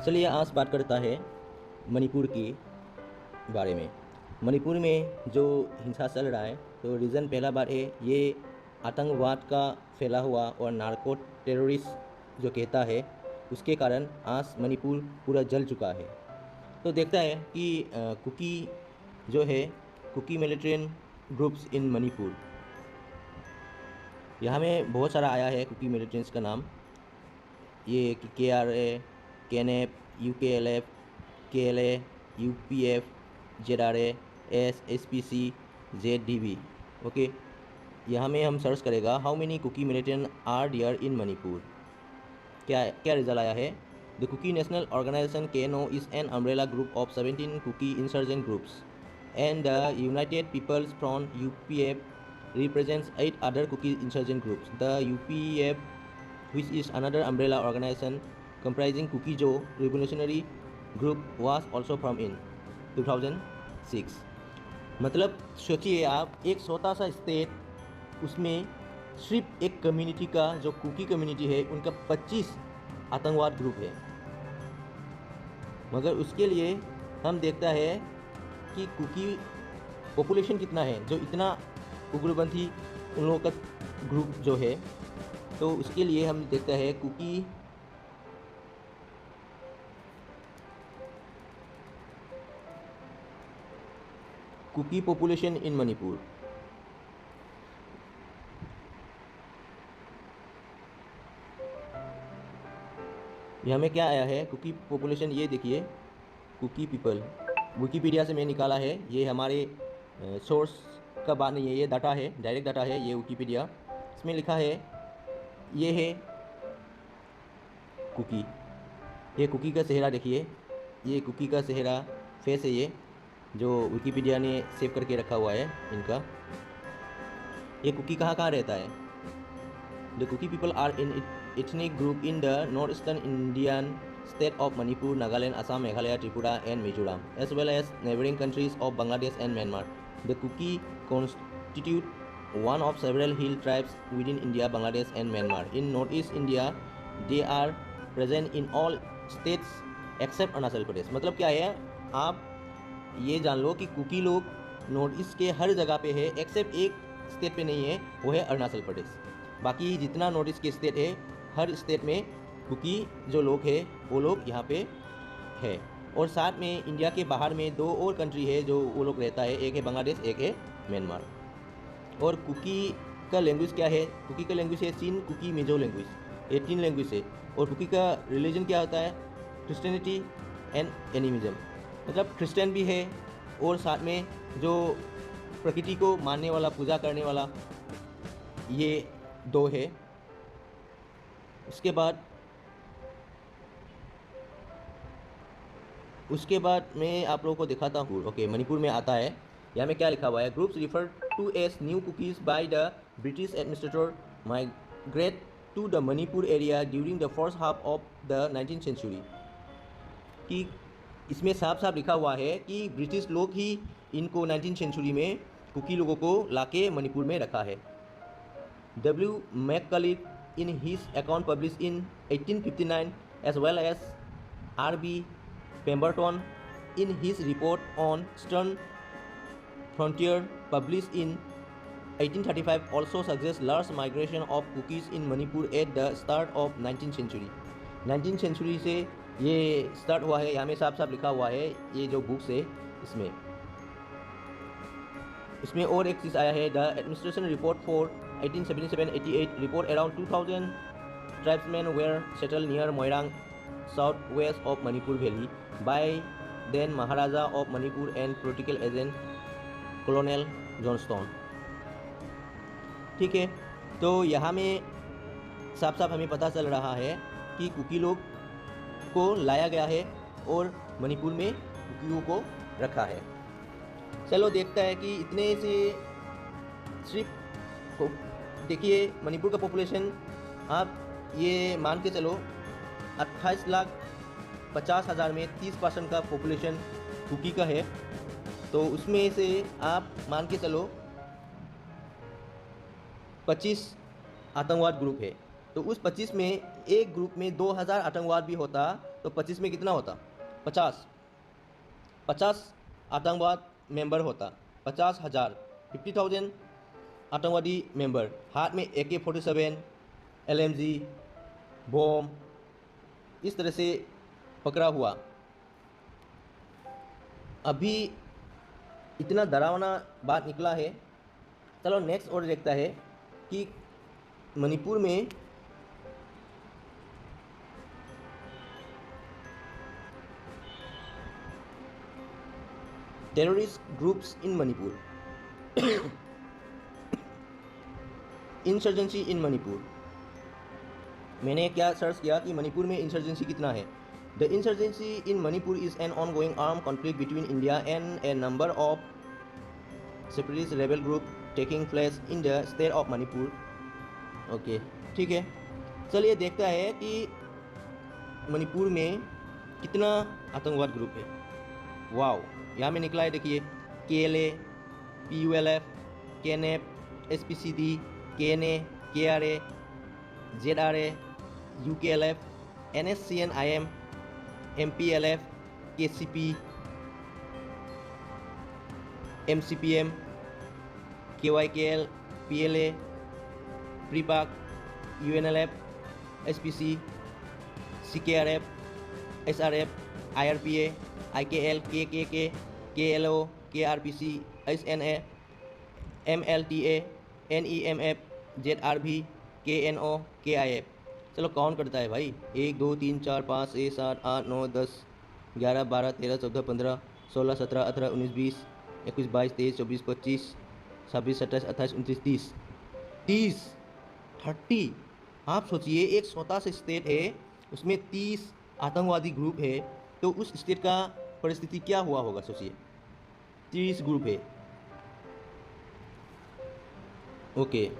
चलिए आज बात करता है मणिपुर की बारे में। मणिपुर में जो हिंसा चल रहा है, तो रीज़न पहला बात है ये आतंकवाद का फैला हुआ और नार्को टेररिस्ट जो कहता है, उसके कारण आज मणिपुर पूरा जल चुका है। तो देखता है कि कुकी जो है, Kuki militant groups in Manipur, यहाँ में बहुत सारा आया है कुकी मिलिटेंट्स का नाम। ये KRA, KNF, UKLF, KLA, UPF, ZRA, SPC, ZDB। Okay, यहाँ में हम सर्च करेगा how many Kuki militant are there in Manipur. क्या क्या रिजल्ट आया है? The Kuki national organization KNO is an umbrella group of 17 Kuki insurgent groups and the united people's front UPF represents 8 other Kuki insurgent groups. The UPF, which is another umbrella organization comprising Kuki-Jo revolutionary group, was also formed in 2006. मतलब सोचिए आप, एक छोटा सा state, उसमें सिर्फ एक community का जो कुकी कम्युनिटी है उनका 25 आतंकवाद ग्रुप है। मगर उसके लिए हम देखता है कि कुकी पॉपुलेशन कितना है, जो इतना उग्रपंथी उन लोगों का ग्रुप जो है। तो उसके लिए हम देखते हैं कुकी पॉपुलेशन इन मणिपुर। यहाँ में क्या आया है कुकी पॉपुलेशन, ये देखिए कुकी पीपल, विकिपीडिया से मैं निकाला है, ये हमारे सोर्स का बात नहीं है, ये डाटा है, डायरेक्ट डाटा है, ये विकिपीडिया। इसमें लिखा है ये है कुकी, ये कुकी का चेहरा देखिए, ये कुकी का चेहरा फेस है, ये जो विकिपीडिया ने सेव करके रखा हुआ है इनका। ये कुकी कहाँ कहाँ रहता है? The Kuki people are in ethnic group in the northeastern Indian state of Manipur, Nagaland, Assam, Meghalaya, Tripura and Mizoram, as well as neighboring countries of Bangladesh and Myanmar. The Kuki constitute one of several hill tribes within India, Bangladesh and Myanmar. In northeast India, they are present in all states except Arunachal Pradesh. मतलब क्या है, आप ये जान लो कि cookie लोग north east के हर जगह पे है, एक्सेप्ट एक स्टेट पे नहीं है, वो है अरुणाचल प्रदेश। बाकी जितना नॉर्थ ईस्ट के स्टेट है, हर स्टेट में कुकी जो लोग हैं वो लोग यहाँ पे है। और साथ में इंडिया के बाहर में 2 और कंट्री है जो वो लोग रहता है, एक है बांग्लादेश, एक है म्यांमार। और कुकी का लैंग्वेज क्या है? कुकी का लैंग्वेज है चीन कुकी मिजो लैंग्वेज, ये 3 लैंग्वेज है। और कुकी का रिलीजन क्या होता है? क्रिश्चियनिटी एंड एनिमिज्म, मतलब क्रिश्चियन भी है और साथ में जो प्रकृति को मानने वाला, पूजा करने वाला, ये 2 है। उसके बाद मैं आप लोगों को दिखाता हूँ। ओके, मणिपुर में आता है, यहाँ में क्या लिखा हुआ है? Groups refer to as new Kukis by the British administrator migrate to the Manipur area during the first half of the 19th century. कि इसमें साफ साफ लिखा हुआ है कि ब्रिटिश लोग ही इनको 19th सेंचुरी में कुकी लोगों को लाके मणिपुर में रखा है। W. McCulloch in his account published in 1859, as well as R.B. Pemberton in his report on Eastern Frontier published in 1835 also suggests large migration of Kukis in Manipur at the start of 19th century. 19th century से ये start हुआ है, यहाँ में साफ साफ लिखा हुआ है, ये जो बुक्स है इसमें और एक चीज़ आया है। The administration report for 1877-88 report around 2000 tribesmen were settled near Moirang, southwest of Manipur Valley, by then Maharaja of Manipur and political agent Colonel Johnston। ठीक है, तो यहाँ में साफ साफ हमें पता चल रहा है कि कुकी लोग को लाया गया है और मणिपुर में कुकियों को रखा है। चलो देखता है कि इतने से सिर्फ देखिए मणिपुर का पॉपुलेशन, आप ये मान के चलो 28,50,000 में 30% का पॉपुलेशन कुकी का है। तो उसमें से आप मान के चलो 25 आतंकवाद ग्रुप है। तो उस 25 में एक ग्रुप में 2000 आतंकवाद भी होता तो 25 में कितना होता? 50 आतंकवाद मेंबर होता, 50,000, 50,000 आतंकवादी मेंबर, हाथ में AK-47, LMG, बम इस तरह से पकड़ा हुआ। अभी इतना डरावना बात निकला है। चलो नेक्स्ट और देखता है कि मणिपुर में terrorist groups in Manipur, insurgency in Manipur. मैंने क्या सर्च किया कि मणिपुर में इंसर्जेंसी कितना है। The insurgency in Manipur is an ongoing arm conflict between India and A number of separatist rebel group taking place in the state of Manipur. Okay, ठीक है, चलिए देखता है कि मणिपुर में कितना आतंकवाद ग्रुप है। वाओ, यहाँ में निकला है, देखिए KLA, PULF, KNF, SPCD, KNA, KRA, ZRA, UKLF, NSCN-IM, MPLF, KCP, MCPM, KYKL, PLA, PRIPAC, UNLF, SPC, CKRF, SRF, IRPA, IKL, KKK, KLO, KRPC, SNA, MLTA, NEMF, ZRB, KNO, KIF। चलो count करता है भाई, 1 2 3 4 5 6 7 8 9 10 11 12 13 14 15 16 17 18 19 20 21 22 23 24 25 26 27 28 29 30 30। आप सोचिए, एक छोटा सा state है, उसमें 30 आतंकवादी ग्रुप है, तो उस स्टेट का परिस्थिति क्या हुआ होगा सोचिए। 30 ग्रुप है। ओके,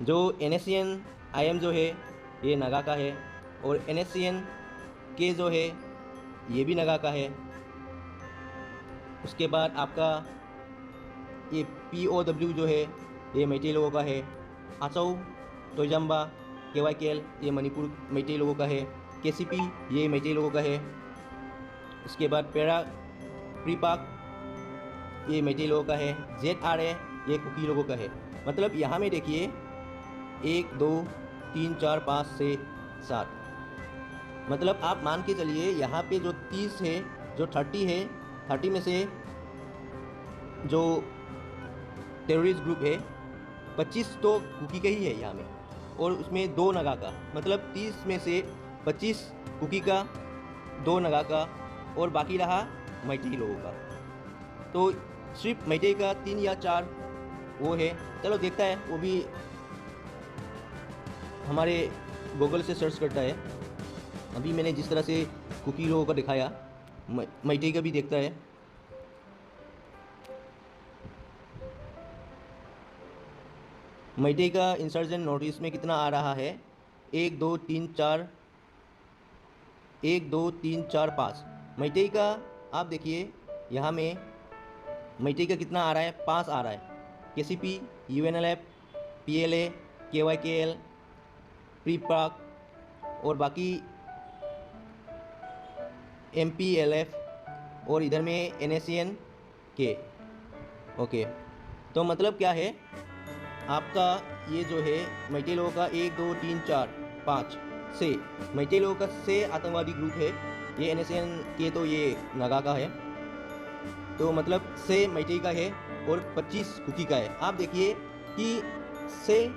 जो NSCN-IM जो है ये नागा का है, और NSCN-K जो है ये भी नागा का है। उसके बाद आपका ये POW जो है ये मैतेई लोगों का है। आचौ तोइजाम्बा KYKL ये मणिपुर मैतेई लोगों का है। KCP ये मैतेई लोगों का है। उसके बाद PRIPAC ये मैतेई लोगों का है। ZRA ये कुकी लोगों का है। मतलब यहाँ में देखिए 1 2 3 4 5 6 7, मतलब आप मान के चलिए यहाँ पे जो 30 है, जो 30 है, 30 में से जो टेररिस्ट ग्रुप है 25 तो कुकी का ही है यहाँ में, और उसमें 2 नागा का, मतलब 30 में से 25 कुकी का, 2 नागा का, और बाकी रहा मैतेई लोगों का। तो सिर्फ मैतेई का 3 या 4 वो है। चलो देखता है, वो भी हमारे गूगल से सर्च करता है। अभी मैंने जिस तरह से कुकी लोगों का दिखाया, मैतेई का भी देखता है। मैतेई का इंसर्जेंट नोटिस में कितना आ रहा है? 1 2 3 4 1 2 3 4 5। मैतेई का आप देखिए यहाँ में मैतेई का कितना आ रहा है? 5 आ रहा है। KCP, UNLF, PLA, KYKL, PRIPAC और बाकी MPLF, और इधर में NSCN-K। ओके, तो मतलब क्या है आपका, ये जो है मैतेई लोगों का 1 2 3 4 5 6 मैतेई लोगों का 6 आतंकवादी ग्रुप है। ये NSCN-K तो ये नागा का है, तो मतलब 6 मैतेई का है और 25 कुकी का है। आप देखिए कि 6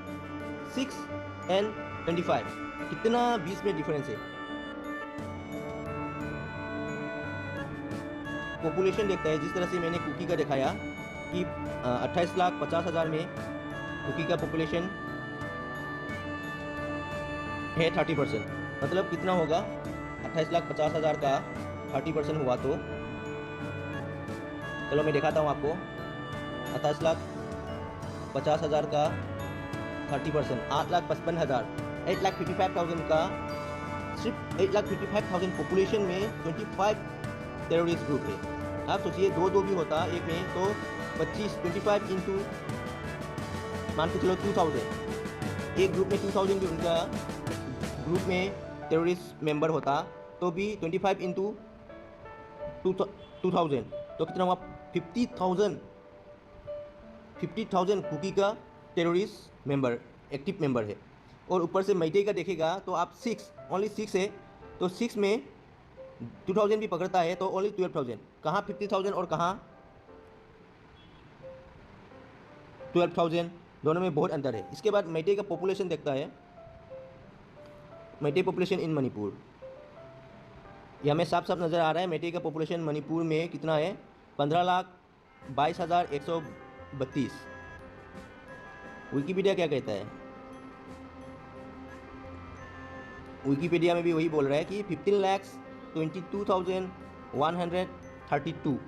and 25 कितना 20 में डिफरेंस है। पॉपुलेशन देखता है, जिस तरह से मैंने कुकी का दिखाया कि 28,50,000 में कुकी का पॉपुलेशन है 30%, मतलब कितना होगा 28,50,000 का 30% हुआ तो चलो मैं दिखाता हूँ आपको। 28,50,000 का 30%, 8,55,000, 8,55,000 का, सिर्फ 8,55,000 पॉपुलेशन में 25 टेररिस्ट ग्रुप है। आप सोचिए 2 भी होता एक में तो 25 इंटू मान के चलो 2000, एक ग्रुप में 2000 भी उनका ग्रुप में टेररिस्ट मेंबर होता तो भी 25 इंटू 2000 तो कितना हुआ 50,000 कुकी का टेररिस्ट मेंबर एक्टिव मेंबर है। और ऊपर से मैटे का देखेगा तो आप ओनली 6 है, तो 6 में 2000 भी पकड़ता है तो ओनली 12,000, कहाँ 50,000 और कहाँ 12,000, दोनों में बहुत अंतर है। इसके बाद मैटे का पॉपुलेशन देखता है, मैटे पॉपुलेशन इन मणिपुर, ये हमें साफ साफ नज़र आ रहा है। मैटे का पॉपुलेशन मणिपुर में कितना है 15,22,132। विकिपीडिया क्या कहता है, विकिपीडिया में भी वही बोल रहा है कि 15,22,132।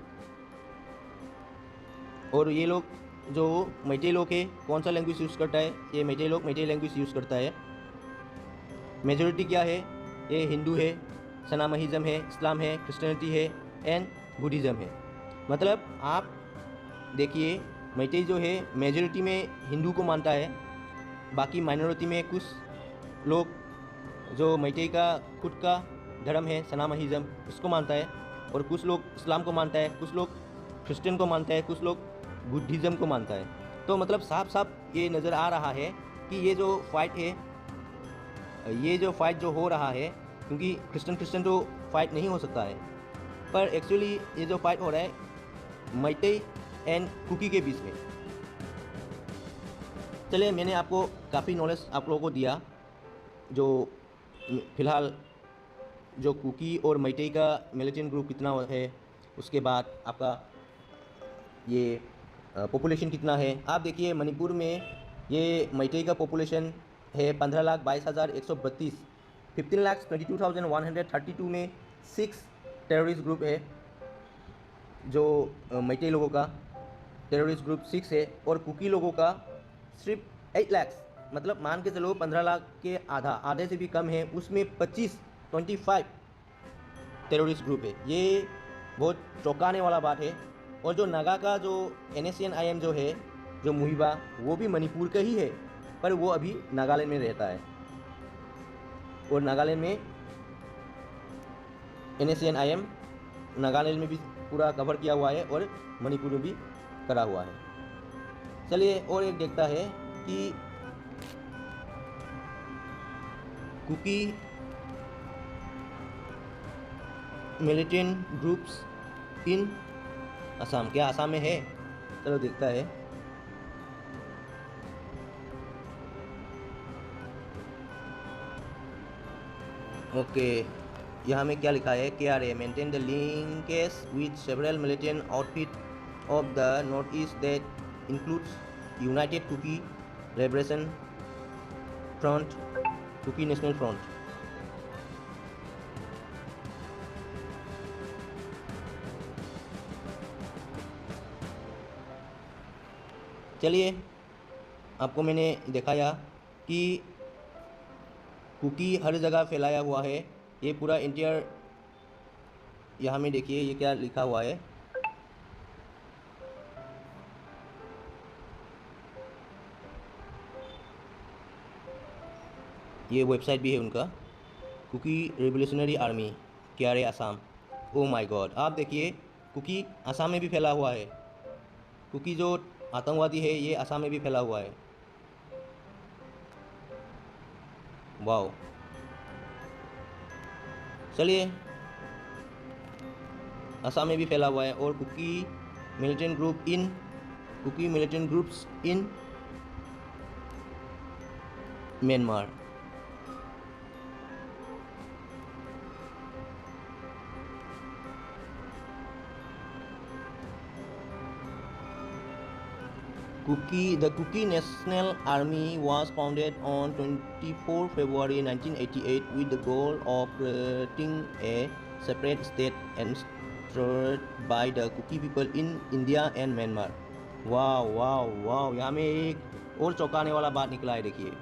और ये लोग जो मैटे लोग है कौन सा लैंग्वेज यूज़ करता है, ये मैटे लोग मैटे लैंग्वेज यूज़ करता है। मेजोरिटी क्या है, ये हिंदू है, सनामहिज़म है, इस्लाम है, क्रिश्चियनिटी है एंड बुद्धिज़्म है। मतलब आप देखिए मैटे जो है मेजोरिटी में हिंदू को मानता है, बाकी माइनॉरिटी में कुछ लोग जो मैटे का खुद का धर्म है सनामहिज़म उसको मानता है, और कुछ लोग इस्लाम को मानता है, कुछ लोग क्रिश्चियन को मानता है, कुछ लोग बुद्धिज़्म को मानता है। तो मतलब साफ साफ ये नज़र आ रहा है कि ये जो फाइट है, ये जो फाइट जो हो रहा है, क्योंकि क्रिश्चियन तो फाइट नहीं हो सकता है, पर एक्चुअली ये जो फाइट हो रहा है मैटे एंड कुकी के बीच में। चलिए मैंने आपको काफ़ी नॉलेज आप लोगों को दिया, जो फ़िलहाल जो कुकी और मैटे का मिलिटेंट ग्रुप कितना है, उसके बाद आपका ये पॉपुलेशन कितना है। आप देखिए मणिपुर में ये मैटे का पॉपुलेशन है 15,22,132, 15,22,132 में 6 टेररिस्ट ग्रुप है, जो मैटे लोगों का टेररिस्ट ग्रुप 6 है, और कुकी लोगों का सिर्फ 8 लाख, मतलब मान के चलो 15 लाख के आधे से भी कम है, उसमें 25 टेररिस्ट ग्रुप है। ये बहुत चौंकाने वाला बात है। और जो नागा का जो NSCN-IM जो है, जो मुहिबा, वो भी मणिपुर का ही है, पर वो अभी नागालैंड में रहता है, और नागालैंड में NSCN-IM नागालैंड में भी पूरा कवर किया हुआ है और मणिपुर में भी करा हुआ है। चलिए और एक देखता है कि Kuki militant groups in Assam, क्या असम में है, चलो देखता है। ओके, यहाँ में क्या लिखा है, KRA maintain the linkage with several militant outfit of the north east that includes united Kuki liberation front, Kuki national front. चलिए आपको मैंने दिखाया कि कुकी हर जगह फैलाया हुआ है। ये पूरा इंटीरियर, यहाँ में देखिए ये क्या लिखा हुआ है, ये वेबसाइट भी है उनका, Kuki revolutionary army KRA Assam. Oh my god, आप देखिए कुकी असम में भी फैला हुआ है, कुकी जो आतंकवादी है ये असम में भी फैला हुआ है। वाओ, चलिए असम में भी फैला हुआ है। और Kuki militant groups in Myanmar. The Kuki National Army was founded on 24 February 1988 with the goal of creating a separate state administered by the Kuki people in India and Myanmar. वाह वाह वाह, यहाँ में एक और चौंकाने वाला बात निकला है। देखिए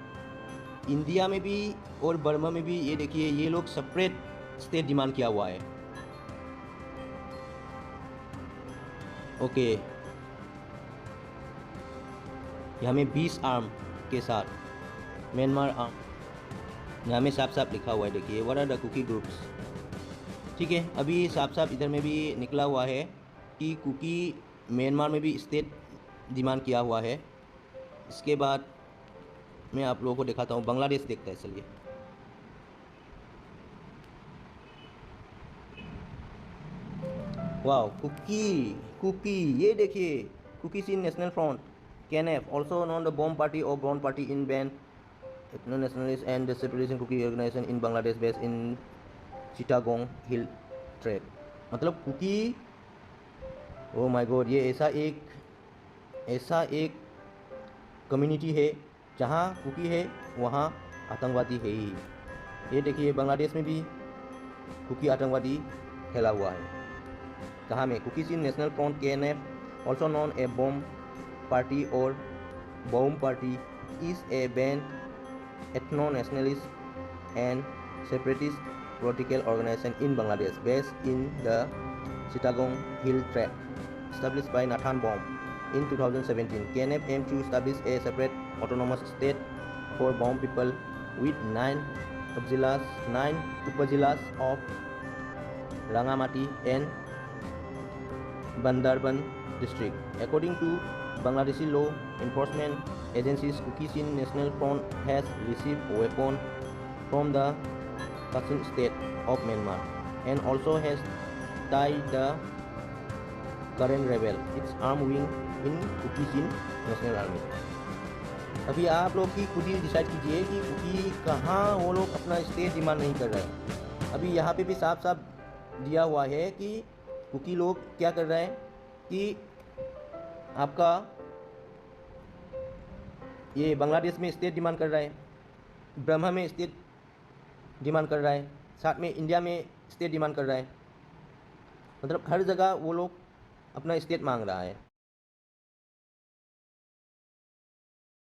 इंडिया में भी और बर्मा में भी, ये देखिए ये लोग सेपरेट स्टेट डिमांड किया हुआ है। ओके, यहाँ में 20 आर्म के साथ म्यांमार आर्म। यहाँ में साफ साफ लिखा हुआ है, देखिए what are the Kuki groups. ठीक है, अभी साफ साफ इधर में भी निकला हुआ है कि कुकी म्यांमार में भी स्टेट डिमांड किया हुआ है। इसके बाद मैं आप लोगों को दिखाता हूँ, बांग्लादेश देखता है, चलिए। वाह, कुकी कुकी, ये देखिए, कुकी इन national front KNF, also known the bomb party और brown party in ban ethno nationalist and the separation Kuki organization in Bangladesh based in Chittagong hill track. मतलब कुकी, ओ माय गॉड, ये ऐसा एक कम्युनिटी है जहाँ कुकी है वहाँ आतंकवादी है ही। ये देखिए, बांग्लादेश में भी कुकी आतंकवादी फैला हुआ है। कहाँ में? कुकी इन national front KNF, also known a bomb party और bomb party, is a ban ethno nationalist and separatist political organization in Bangladesh based in the Chittagong Hill Tract, established by Nathan Bomb in 2017. KNF aimed to establish a separate autonomous state for Bomb people with 9 upazillas of Rangamati and Bandarban district. According to Bangladeshi law enforcement agencies, Kuki Sin National Front has received weapons from the Kachin state of Myanmar and also has tied the current rebel, its armed wing, in Kuki Sin National Army. अभी आप लोग की खुद ही decide कीजिए कि cookie कहाँ वो लोग अपना स्टेट डिमांड नहीं कर रहे हैं। अभी यहाँ पे भी साफ साफ दिया हुआ है कि कुकी लोग क्या कर रहे हैं कि आपका ये बांग्लादेश में स्टेट डिमांड कर रहा है, ब्रह्मा में स्टेट डिमांड कर रहा है, साथ में इंडिया में स्टेट डिमांड कर रहा है। मतलब हर जगह वो लोग अपना स्टेट मांग रहा है।